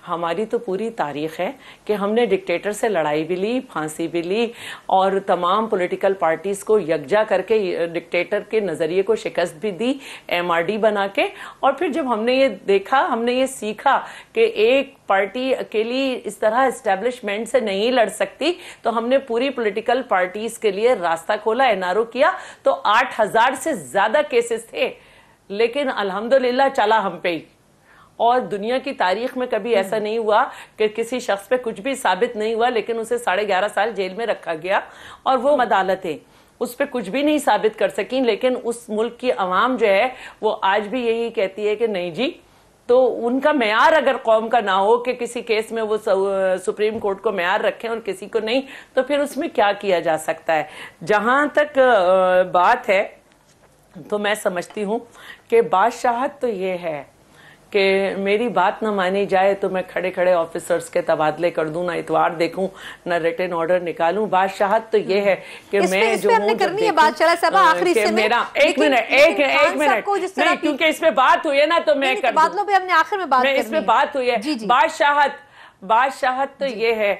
हमारी तो पूरी तारीख है कि हमने डिक्टेटर से लड़ाई भी ली, फांसी भी ली और तमाम पॉलिटिकल पार्टीज़ को यकजा करके डिक्टेटर के नज़रिए को शिकस्त भी दी एमआरडी बना के। और फिर जब हमने ये देखा, हमने ये सीखा कि एक पार्टी अकेली इस तरह एस्टेब्लिशमेंट से नहीं लड़ सकती, तो हमने पूरी पॉलिटिकल पार्टीज़ के लिए रास्ता खोला, एनआरओ किया। तो 8000 से ज़्यादा केसेस थे, लेकिन अल्हम्दुलिल्लाह चला हम पे ही। और दुनिया की तारीख में कभी ऐसा नहीं हुआ कि किसी शख्स पे कुछ भी साबित नहीं हुआ लेकिन उसे 11.5 साल जेल में रखा गया और वो अदालतें उस पर कुछ भी नहीं साबित कर सकी। लेकिन उस मुल्क की अवाम जो है वो आज भी यही कहती है कि नहीं जी, तो उनका मेयार अगर कौम का ना हो कि किसी केस में वो सुप्रीम कोर्ट को मेयार रखें और किसी को नहीं, तो फिर उसमें क्या किया जा सकता है। जहां तक बात है तो मैं समझती हूं कि बादशाहत तो ये है कि मेरी बात ना मानी जाए तो मैं खड़े खड़े ऑफिसर्स के तबादले कर दूं, ना इतवार देखूं, ना रिटन ऑर्डर निकालूं। बादशाहत तो ये है कि मैं जो हूं करनी है बादशाह साहब आखिरी से मेरा एक मिनट नहीं, क्योंकि इसमें बात हुई है ना तो मैं कर बादलों पे हमने आखिर में बात करनी है, इसमें बात हुई है। बादशाहत तो ये है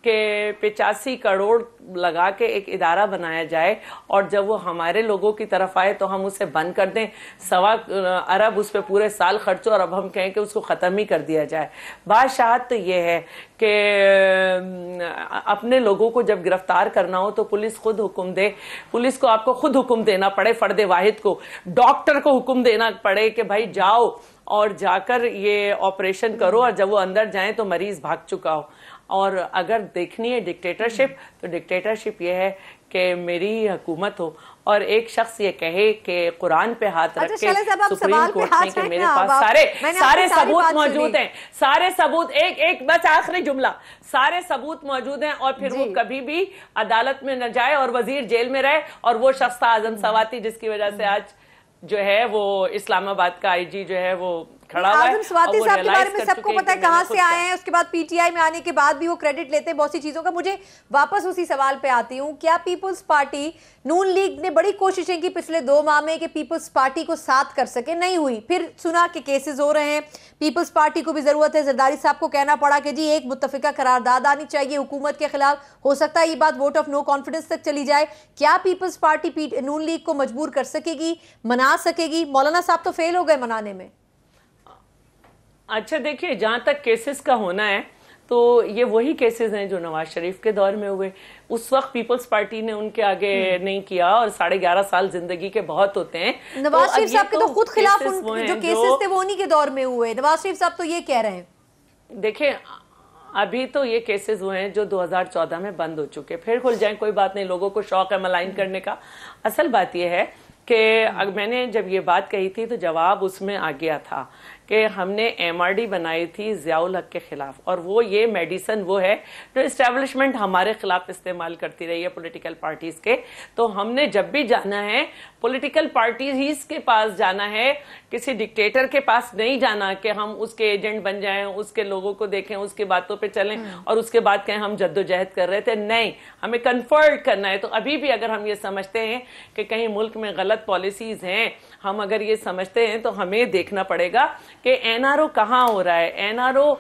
कि 85 करोड़ लगा के एक इदारा बनाया जाए और जब वो हमारे लोगों की तरफ आए तो हम उसे बंद कर दें, 1.25 अरब उस पर पूरे साल खर्चो और अब हम कहें कि उसको ख़त्म ही कर दिया जाए। बादशाहत तो ये है कि अपने लोगों को जब गिरफ्तार करना हो तो पुलिस खुद हुक्म दे, पुलिस को आपको खुद हुक्म देना पड़े, फर्द वाहिद को, डॉक्टर को हुक्म देना पड़े कि भाई जाओ और जाकर ये ऑपरेशन करो, और जब वो अंदर जाएं तो मरीज भाग चुका हो। और अगर देखनी है डिक्टेटरशिप तो डिक्टेटरशिप ये है कि मेरी हुकूमत हो और एक शख्स ये कहे कि कुरान पे हाथ रख के सुप्रीम कोर्ट में कि मेरे पास सारे सबूत मौजूद हैं, सारे सबूत, एक बस आखिरी जुमला, सारे सबूत मौजूद हैं और फिर वो कभी भी अदालत में न जाए और वजीर जेल में रहे। और वो शख्स था आजम सवाती, जिसकी वजह से आज जो है वो इस्लामाबाद का आईजी जो है वो खड़ा हुआ है। आजम सवाती साहब के बारे में सबको पता है कहां से आए हैं, उसके बाद पीटीआई में आने के बाद भी वो क्रेडिट लेते हैं बहुत सी चीजों का। मुझे वापस उसी सवाल पे आती हूं, क्या पीपल्स पार्टी नून लीग ने बड़ी कोशिशें की पिछले 2 माह में कि पीपल्स पार्टी को साथ कर सके, नहीं हुई, फिर सुना कि केसेस हो रहे हैं, पीपल्स पार्टी को भी जरूरत है, जरदारी साहब को कहना पड़ा कि जी एक मुत्तफिका करारदाद आनी चाहिए हुकूमत के खिलाफ, हो सकता है ये बात वोट ऑफ नो कॉन्फिडेंस तक चली जाए। क्या पीपल्स पार्टी नून लीग को मजबूर कर सकेगी, मना सकेगी? मौलाना साहब तो फेल हो गए मनाने में। अच्छा देखिए, जहां तक केसेस का होना है तो ये वही केसेस हैं जो नवाज शरीफ के दौर में हुए। उस वक्त पीपल्स पार्टी ने उनके आगे नहीं किया और 11.5 साल जिंदगी के बहुत होते हैं। नवाज शरीफ साहब के तो खुद खिलाफ जो केसेस थे वो उन्हीं के दौर में हुए। नवाज शरीफ साहब तो ये कह रहे हैं। देखिए अभी तो ये केसेस हुए हैं जो 2014 में बंद हो चुके, फिर खुल जाए, कोई बात नहीं, लोगों को शौक है मलाइन करने का। असल बात यह है कि मैंने जब ये बात कही थी तो जवाब उसमें आ गया था कि हमने एमआरडी बनाई थी ज़ियाउल हक के खिलाफ, और वो ये मेडिसिन वो है जो इस्टेब्लिशमेंट हमारे खिलाफ इस्तेमाल करती रही है पॉलिटिकल पार्टीज के। तो हमने जब भी जाना है पॉलिटिकल पार्टीज के पास जाना है, किसी डिक्टेटर के पास नहीं जाना कि हम उसके एजेंट बन जाएं, उसके लोगों को देखें, उसकी बातों पे चलें और उसके बाद कहें हम जद्दोजहद कर रहे थे। नहीं, हमें कन्फर्ट करना है। तो अभी भी अगर हम ये समझते हैं कि कहीं मुल्क में गलत पॉलिसीज हैं, हम अगर ये समझते हैं तो हमें देखना पड़ेगा कि एनआरओ कहाँ हो रहा है। एनआरओ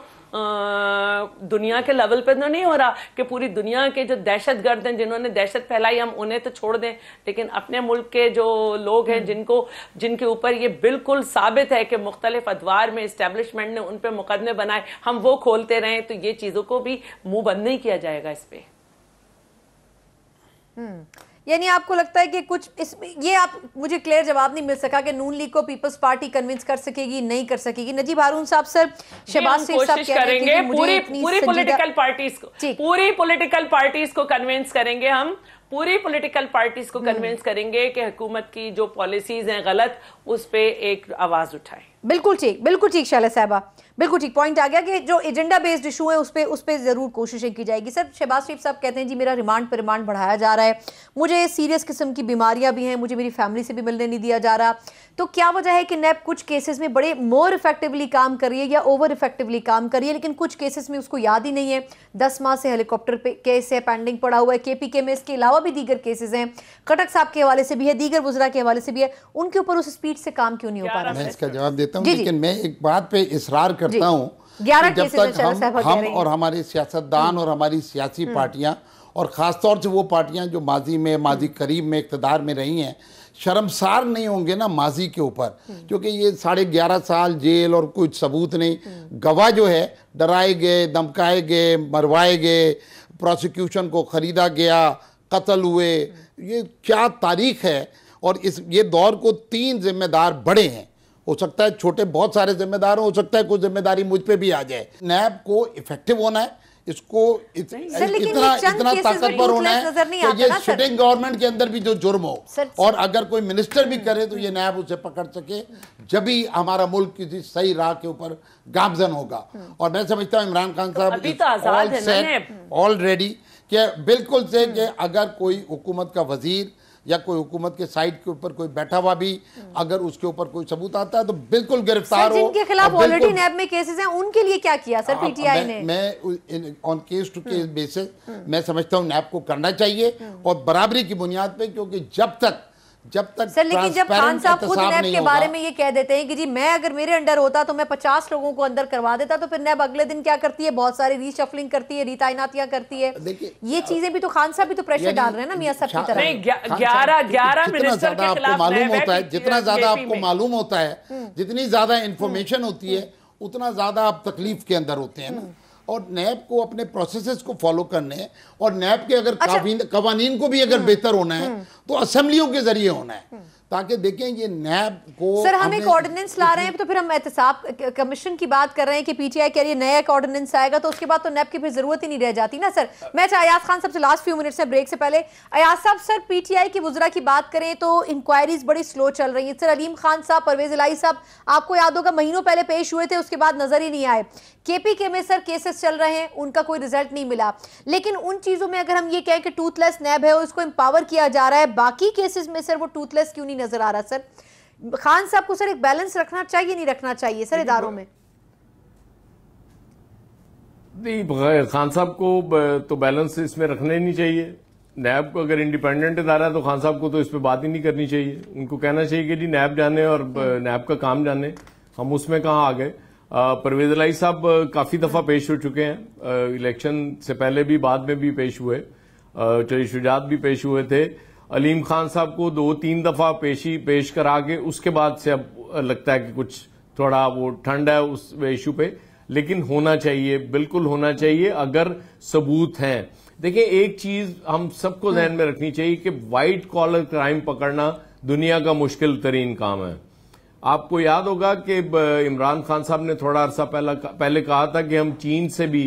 दुनिया के लेवल पे तो नहीं हो रहा कि पूरी दुनिया के जो दहशतगर्द हैं, जिन्होंने दहशत फैलाई, हम उन्हें तो छोड़ दें, लेकिन अपने मुल्क के जो लोग हैं जिनके ऊपर ये बिल्कुल साबित है कि मुख्तलिफ अदवार में इस्टेब्लिशमेंट ने उन पे मुकदमे बनाए, हम वो खोलते रहें, तो ये चीजों को भी मुंह बंद नहीं किया जाएगा इस पे। यानी आपको लगता है कि कुछ ये आप मुझे क्लियर जवाब नहीं मिल सका कि नून लीग को पीपल्स पार्टी कन्विंस कर सकेगी, नहीं कर सकेगी। नजीब हारून साहब सर, शहबाज शरीफ साहब करेंगे, पूरी पॉलिटिकल पार्टीज को कन्विंस करेंगे, हम पूरी पॉलिटिकल पार्टीज को कन्विंस करेंगे कि हुकूमत की जो पॉलिसीज हैं गलत, उस पे एक आवाज उठाए। बिल्कुल ठीक शाला साहबा, बिल्कुल ठीक पॉइंट आ गया कि जो एजेंडा बेस्ड इशू है उस पे जरूर कोशिशें की जाएगी। सर, शहबाज शरीफ साहब कहते हैं जी मेरा रिमांड पर रिमांड बढ़ाया जा रहा है, मुझे सीरियस किस्म की बीमारियां भी हैं, मुझे मेरी फैमिली से भी मिलने नहीं दिया जा रहा। तो क्या वजह है कि नैब कुछ केसेस में बड़े मोर इफेक्टिवली काम कर रही है या ओवर इफेक्टिवली काम कर रही है, लेकिन कुछ केसेस में उसको याद ही नहीं है। 10 माह से हेलीकॉप्टर पे केस है, पेंडिंग पड़ा हुआ है केपीके में, इसके अलावा भी दीगर केसेस हैं, खटक साहब के हवाले से भी है, दीगर वुज़रा के हवाले से भी है, उनके ऊपर उस स्पीड से काम क्यों नहीं हो पा रहा? मैं इसका जवाब देता हूँ, लेकिन मैं एक बात पे इसरार करता हूँ, जब तक हम और हमारे सियासतदान और हमारी सियासी पार्टियां और ख़ासतौर से वो पार्टियां जो माजी करीब में इक़्तिदार में रही हैं, शर्मसार नहीं होंगे ना माजी के ऊपर, क्योंकि ये 11.5 साल जेल और कुछ सबूत नहीं, गवाह जो है डराए गए, धमकाए गए, मरवाए गए, प्रोसिक्यूशन को ख़रीदा गया, कत्ल हुए, ये क्या तारीख है। और ये दौर को 3 जिम्मेदार बड़े हैं, हो सकता है छोटे बहुत सारे जिम्मेदार हो सकता है कुछ जिम्मेदारी मुझ पे भी आ जाए। नैब को इफेक्टिव होना है, इसको लेकिन इतना ये चंद इतना cases में ताकतवर होना toothless है नजर नहीं कि आता ये ना, सर। सिटिंग गवर्नमेंट के अंदर भी जो जुर्म हो सर, और अगर कोई मिनिस्टर भी करे तो ये नैब उसे पकड़ सके, जब भी हमारा मुल्क किसी सही राह के ऊपर गामजन होगा। और मैं समझता हूँ इमरान खान साहब अभी तो आजाद है ना नैब। ऑलरेडी कि बिल्कुल से कि अगर कोई हुकूमत का वजीर या कोई हुकूमत के साइड के ऊपर कोई बैठा हुआ भी अगर उसके ऊपर कोई सबूत आता है तो बिल्कुल गिरफ्तार हो। जिनके खिलाफ और ऑलरेडी बिल्कुल- नैब में केसेस हैं उनके लिए क्या किया सर पीटीआई ने? मैं on case to case basis मैं समझता हूँ नैब को करना चाहिए और बराबरी की बुनियाद पे, क्योंकि जब तक सर लेकिन जब खान साहब खुद एहतसाब नैब नहीं के होगा- बारे में ये कह देते हैं कि जी मैं अगर मेरे अंडर होता तो मैं 50 लोगों को अंदर करवा देता, तो फिर नैब अगले दिन क्या करती है? बहुत सारी रीशफलिंग करती है, रीतायनातियां करती है। देखिए, ये चीजें भी तो खान साहब भी तो प्रेशर डाल रहे हैं ना मियां साहब की तरह। नहीं, खान साहब, 11 जितना मिनिस्टर ज्यादा के आपको खिलाफ मालूम नैब है होता है, कि जितना ज्यादा जेपी आपको में। मालूम होता है, जितनी ज्यादा इंफॉर्मेशन होती है उतना ज्यादा आप तकलीफ के अंदर होते हैं ना। और नैब को अपने प्रोसेसेस को फॉलो करने हैं और नैब के अगर कवानीन को भी अगर बेहतर होना है तो असेंबलियों के जरिए होना है, ताकि देखें ये नैब को। सर हम एक ऑर्डिनेंस ला रहे हैं तो फिर हम एहतसाब कमीशन की बात कर रहे हैं कि पीटीआई कह रही है नया एक ऑर्डिनेंस आएगा तो उसके बाद तो नैब की फिर जरूरत ही नहीं रह जाती ना सर। मैं अयाज खान साहब से लास्ट फ्यू मिनट्स में ब्रेक से पहले, अयाज साहब सर पीटीआई की वुज़रा की बात करें तो इंक्वायरीज बड़ी स्लो चल रही है। सर अलीम खान साहब, परवेज इलाही साहब आपको याद होगा महीनों पहले पेश हुए थे, उसके बाद नजर ही नहीं आए। केपीके में सर केसेस चल रहे हैं, उनका कोई रिजल्ट नहीं मिला। लेकिन उन चीजों में अगर हम ये कहें कि टूथलेस नैब है और उसको एम्पावर किया जा रहा है, बाकी केसेस में सर वो टूथलेस क्यों नहीं नजर आ रहा? सर खान साहब को सर एक बैलेंस रखना चाहिए नहीं रखना चाहिए सर इदारों में? नहीं, खान साहब को तो बैलेंस इसमें रखना ही नहीं चाहिए। नैब को अगर इंडिपेंडेंट इदारा है तो खान साहब को तो इस पे बात ही नहीं करनी चाहिए। उनको कहना चाहिए कि जी नैब जाने और नैब का काम जाने, हम उसमें कहाँ आ गए। परवेज इलाही साहब काफी दफा पेश हो चुके हैं, इलेक्शन से पहले भी बाद में भी पेश हुए, चौधरी शुजात भी पेश हुए थे। अलीम खान साहब को 2-3 दफा पेश करा के उसके बाद से अब लगता है कि कुछ थोड़ा वो ठंड है उस इशू पे, लेकिन होना चाहिए, बिल्कुल होना चाहिए अगर सबूत हैं। देखिए एक चीज हम सबको ध्यान में रखनी चाहिए कि व्हाइट कॉलर क्राइम पकड़ना दुनिया का मुश्किल तरीन काम है। आपको याद होगा कि इमरान खान साहब ने थोड़ा अरसा पहले कहा था कि हम चीन से भी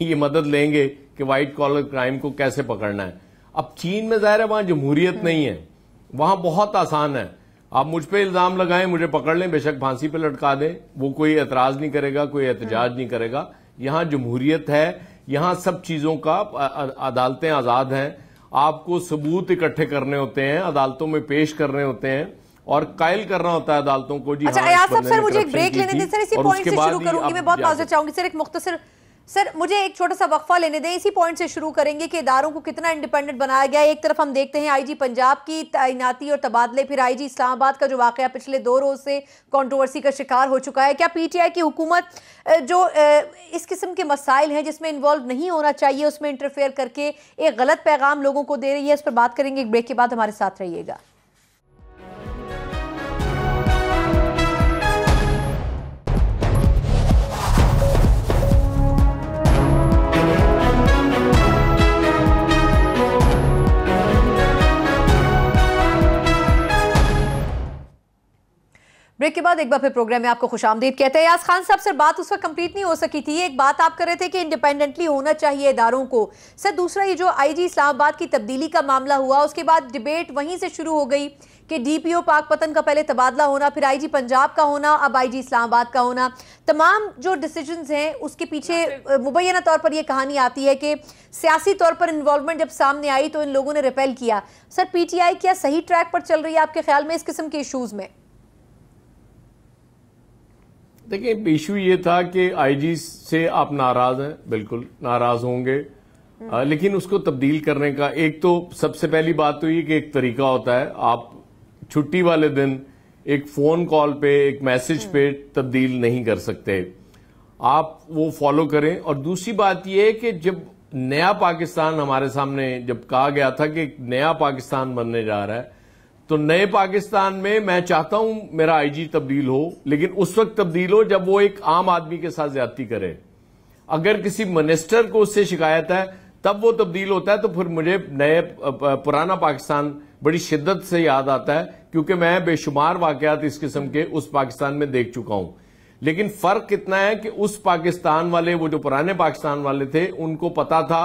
ये मदद लेंगे कि व्हाइट कॉलर क्राइम को कैसे पकड़ना है। अब चीन में जाहिर है वहां जमहूरियत नहीं है, वहां बहुत आसान है। आप मुझ पे इल्जाम लगाएं, मुझे पकड़ लें, बेशक फांसी पे लटका दें, वो कोई एतराज नहीं करेगा, कोई एहतजाज नहीं करेगा। यहां जमहूरियत है, यहां सब चीजों का अदालतें आजाद हैं। आपको सबूत इकट्ठे करने होते हैं, अदालतों में पेश करने होते हैं और कायल करना होता है अदालतों को। जी अच्छा अयाज साहब सर मुझे एक ब्रेक लेने दें सर, इसी पॉइंट से शुरू करूंगी, मैं बहुत माजरत चाहूंगी सर, एक मुख्तसर सर मुझे एक छोटा सा वक्फा लेने दें, इसी पॉइंट से शुरू करेंगे कि इदारों को कितना इंडिपेंडेंट बनाया गया है। एक तरफ हम देखते हैं आईजी पंजाब की तैनाती और तबादले, फिर आईजी इस्लामाबाद का जो वाकया पिछले 2 रोज से कंट्रोवर्सी का शिकार हो चुका है। क्या पीटीआई की हुकूमत जो इस किस्म के मसाइल हैं जिसमें इन्वॉल्व नहीं होना चाहिए उसमें इंटरफेयर करके एक गलत पैगाम लोगों को दे रही है? इस पर बात करेंगे एक ब्रेक के बाद, हमारे साथ रहिएगा। ब्रेक के बाद एक बार फिर प्रोग्राम में आपको खुशामदीद कहते हैं। यास खान साहब सर बात उस वक्त कंप्लीट नहीं हो सकी थी, एक बात आप कर रहे थे कि इंडिपेंडेंटली होना चाहिए इदारों को। सर दूसरा ये जो आईजी इस्लामाबाद की तब्दीली का मामला हुआ उसके बाद डिबेट वहीं से शुरू हो गई कि डीपीओ पाकपतन का पहले तबादला होना, फिर आईजी पंजाब का होना, अब आईजी इस्लामाबाद का होना। तमाम जो डिसीजंस हैं उसके पीछे मुबैना तौर पर यह कहानी आती है कि सियासी तौर पर इन्वॉल्वमेंट जब सामने आई तो इन लोगों ने रिपेल किया। सर पीटीआई क्या सही ट्रैक पर चल रही है आपके ख्याल में इस किस्म के इशूज में? देखिए इशू ये था कि आईजी से आप नाराज हैं, बिल्कुल नाराज होंगे, लेकिन उसको तब्दील करने का एक तो सबसे पहली बात तो ये कि एक तरीका होता है। आप छुट्टी वाले दिन एक फोन कॉल पे, एक मैसेज पे तब्दील नहीं कर सकते, आप वो फॉलो करें। और दूसरी बात यह है कि जब नया पाकिस्तान हमारे सामने जब कहा गया था कि एक नया पाकिस्तान बनने जा रहा है, तो नए पाकिस्तान में मैं चाहता हूं मेरा आईजी तब्दील हो, लेकिन उस वक्त तब्दील हो जब वो एक आम आदमी के साथ ज्यादती करे। अगर किसी मिनिस्टर को उससे शिकायत है तब वो तब्दील होता है, तो फिर मुझे पुराना पाकिस्तान बड़ी शिद्दत से याद आता है, क्योंकि मैं बेशुमार वाकयात इस किस्म के उस पाकिस्तान में देख चुका हूं। लेकिन फर्क कितना है कि उस पाकिस्तान वाले, वो जो पुराने पाकिस्तान वाले थे, उनको पता था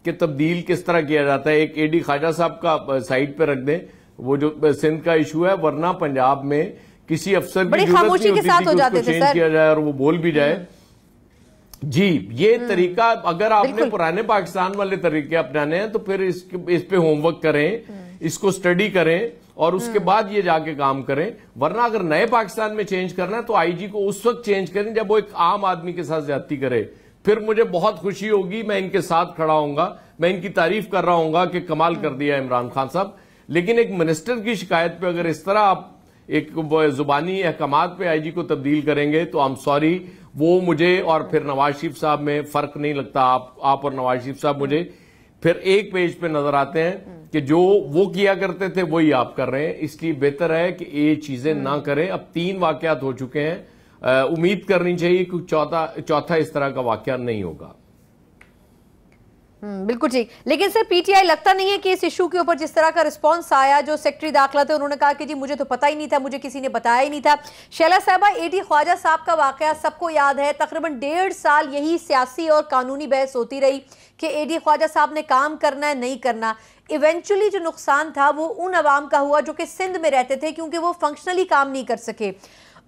कि तब्दील किस तरह किया जाता है। एक एडी ख्वाजा साहब का साइड पे रख दें, वो जो सिंध का इशू है, वरना पंजाब में किसी अफसर की जरूरत नहीं होती थी कि उसको चेंज किया जाए और वो बोल भी जाए। जी, ये तरीका अगर आपने पुराने पाकिस्तान वाले तरीके अपनाने हैं तो फिर इस पे होमवर्क करें, इसको स्टडी करें और उसके बाद ये जाके काम करें। वरना अगर नए पाकिस्तान में चेंज करना है तो आईजी को उस वक्त चेंज करें जब वो एक आम आदमी के साथ ज्यादती करे। फिर मुझे बहुत खुशी होगी, मैं इनके साथ खड़ा होऊंगा, मैं इनकी तारीफ कर रहा हूंगा कि कमाल कर दिया इमरान खान साहब। लेकिन एक मिनिस्टर की शिकायत पे अगर इस तरह आप एक जुबानी अहकामात पे आईजी को तब्दील करेंगे तो आई एम सॉरी, वो मुझे और फिर नवाज शरीफ साहब में फर्क नहीं लगता। आप और नवाज शरीफ साहब मुझे फिर एक पेज पे नजर आते हैं कि जो वो किया करते थे वही आप कर रहे हैं। इसलिए बेहतर है कि ये चीजें ना करें। अब 3 वाकयात हो चुके हैं, उम्मीद करनी चाहिए कि चौथा इस तरह का वाकया नहीं होगा। बिल्कुल ठीक। लेकिन सर पीटीआई लगता नहीं है कि इस इशू के ऊपर जिस तरह का रिस्पांस आया, जो सेक्रेटरी दाखिला थे उन्होंने कहा कि जी मुझे तो पता ही नहीं था, मुझे किसी ने बताया ही नहीं था। शैला साहबा, एडी ख्वाजा साहब का वाकया सबको याद है, तकरीबन 1.5 साल यही सियासी और कानूनी बहस होती रही कि एडी ख्वाजा साहब ने काम करना है नहीं करना। इवेंचुअली जो नुकसान था वो उन अवाम का हुआ जो कि सिंध में रहते थे, क्योंकि वो फंक्शनली काम नहीं कर सके।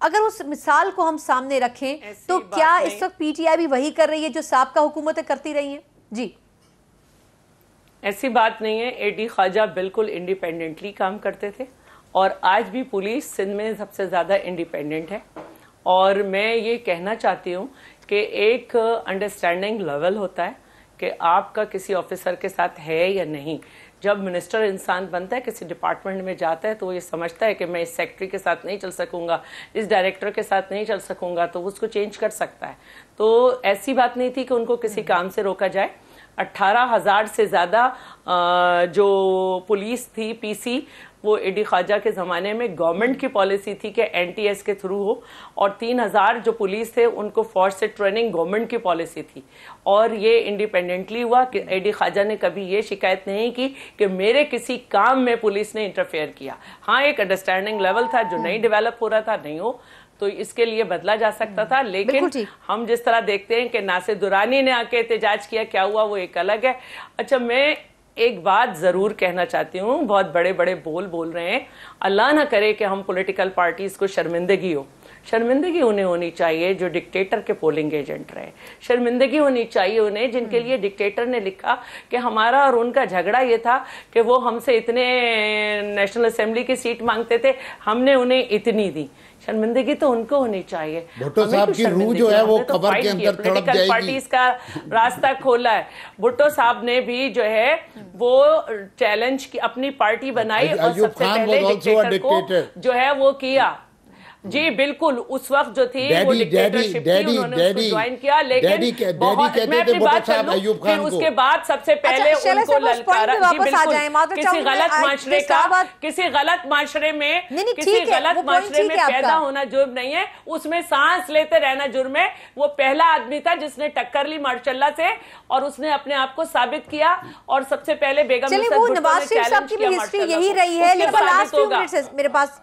अगर उस मिसाल को हम सामने रखें तो क्या इस वक्त पीटीआई भी वही कर रही है जो साबका हुकूमतें करती रही हैं? जी, ऐसी बात नहीं है। एडी ख्वाजा बिल्कुल इंडिपेंडेंटली काम करते थे और आज भी पुलिस सिंध में सबसे ज़्यादा इंडिपेंडेंट है। और मैं ये कहना चाहती हूँ कि एक अंडरस्टैंडिंग लेवल होता है कि आपका किसी ऑफिसर के साथ है या नहीं। जब मिनिस्टर इंसान बनता है, किसी डिपार्टमेंट में जाता है, तो वो ये समझता है कि मैं इस सेक्रेटरी के साथ नहीं चल सकूंगा, इस डायरेक्टर के साथ नहीं चल सकूंगा, तो वो उसको चेंज कर सकता है। तो ऐसी बात नहीं थी कि उनको किसी काम से रोका जाए। 18,000 से ज़्यादा जो पुलिस थी, पीसी, वो एडी ख्वाजा के ज़माने में गवर्नमेंट की पॉलिसी थी कि एनटीएस के थ्रू हो, और 3,000 जो पुलिस थे उनको फौज से ट्रेनिंग गवर्नमेंट की पॉलिसी थी। और ये इंडिपेंडेंटली हुआ कि एडी ख्वाजा ने कभी ये शिकायत नहीं की कि मेरे किसी काम में पुलिस ने इंटरफेयर किया। हाँ, एक अंडरस्टैंडिंग लेवल था जो नहीं डेवलप हो रहा था, नहीं हो तो इसके लिए बदला जा सकता था। लेकिन हम जिस तरह देखते हैं कि नासिर दुरानी ने आके एहतजाज किया, क्या हुआ वो एक अलग है। अच्छा, मैं एक बात जरूर कहना चाहती हूँ, बहुत बड़े बड़े बोल रहे हैं, अल्लाह ना करे कि हम पॉलिटिकल पार्टीज को शर्मिंदगी हो। शर्मिंदगी उन्हें होनी चाहिए जो डिक्टेटर के पोलिंग एजेंट रहे। शर्मिंदगी होनी चाहिए उन्हें जिनके लिए डिक्टेटर ने लिखा कि हमारा और उनका झगड़ा ये था कि वो हमसे इतने नेशनल असेंबली की सीट मांगते थे, हमने उन्हें इतनी दी। शर्मिंदगी तो उनको होनी चाहिए। भुट्टो साहब की रूह जो है वो कब्र के अंदर तड़प जाएगी। पार्टीज का रास्ता खोला है। भुट्टो साहब ने भी जो है वो चैलेंज की, अपनी पार्टी बनाई और सबसे पहले डिक्टेटर को जो है वो किया। जी बिल्कुल, उस वक्त जो थी वो डिक्टेटरशिप थी, उन्होंने उसको ज्वाइन किया। लेकिन बहुत, मैं अपनी बात कर लूं, फिर उसके बाद सबसे पहले उनको ललकारा। जी बिल्कुल, किसी गलत माशरे का, किसी गलत माशरे में, किसी गलत माशरे में पैदा होना जुर्म नहीं है, उसमें सांस लेते रहना जुर्म है। वो पहला आदमी था जिसने टक्कर ली मार्शल्ला से और उसने अपने आप को साबित किया। और सबसे पहले बेगम नवाज शरीफ साहब की भी हिस्ट्री यही रही है। लेकिन लास्ट फ्यू मिनट्स मेरे पास,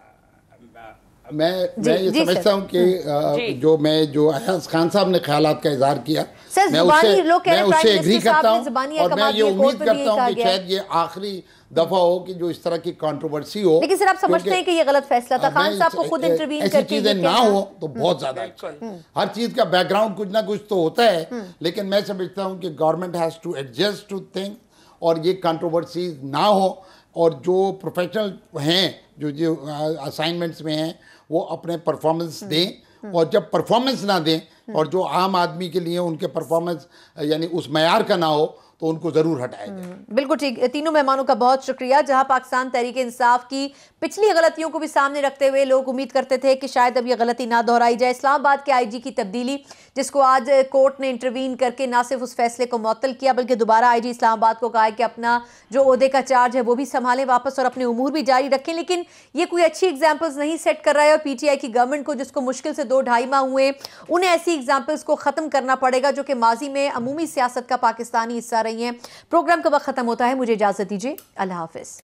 मैं ये समझता हूँ कि जो अयाज खान साहब ने ख्यालात का इजहार किया, मैं उससे एग्री करता हूँ और मैं ये उम्मीद करता हूँ कि शायद ये आखिरी दफा हो कि जो इस तरह की कंट्रोवर्सी हो। लेकिन सर आप समझते हैं कि ये गलत फैसला था? खान साहब को खुद इंटरवीन करके, ऐसी चीजें ना हो तो बहुत ज्यादा अच्छा है। हर चीज का बैकग्राउंड कुछ ना कुछ तो होता है, लेकिन मैं समझता हूँ कि government has to adjust to thing और ये कंट्रोवर्सी ना हो। और जो प्रोफेशनल हैं, जो असाइनमेंट्स में हैं, वो अपने परफॉर्मेंस दें। और जब परफॉर्मेंस ना दें और जो आम आदमी के लिए उनके परफॉर्मेंस यानी उस मयार का ना हो, तो उनको जरूर हटाया जाए। बिल्कुल ठीक। तीनों मेहमानों का बहुत शुक्रिया। जहां पाकिस्तान तहरीक इंसाफ की पिछली गलतियों को भी सामने रखते हुए लोग उम्मीद करते थे कि शायद अब ये गलती ना दोहराई जाए। इस्लामाबाद के आईजी की तब्दीली, जिसको आज कोर्ट ने इंटरवीन करके ना सिर्फ उस फैसले को मुअत्तल किया बल्कि दोबारा आईजी इस्लामाबाद को कहा है कि अपना जो ओहदे का चार्ज है वो भी संभालें वापस और अपने उमूर भी जारी रखें। लेकिन ये कोई अच्छी एग्जाम्पल्स नहीं सेट कर रहा है और पीटीआई की गवर्नमेंट को, जिसको मुश्किल से 2-2.5 माह हुए, उन्हें ऐसी एग्जाम्पल्स को खत्म करना पड़ेगा जो कि माजी में अमूमी सियासत का पाकिस्तानी हिस्सा रही हैं। प्रोग्राम का वक्त खत्म होता है, मुझे इजाजत दीजिए। अल्लाह हाफिज।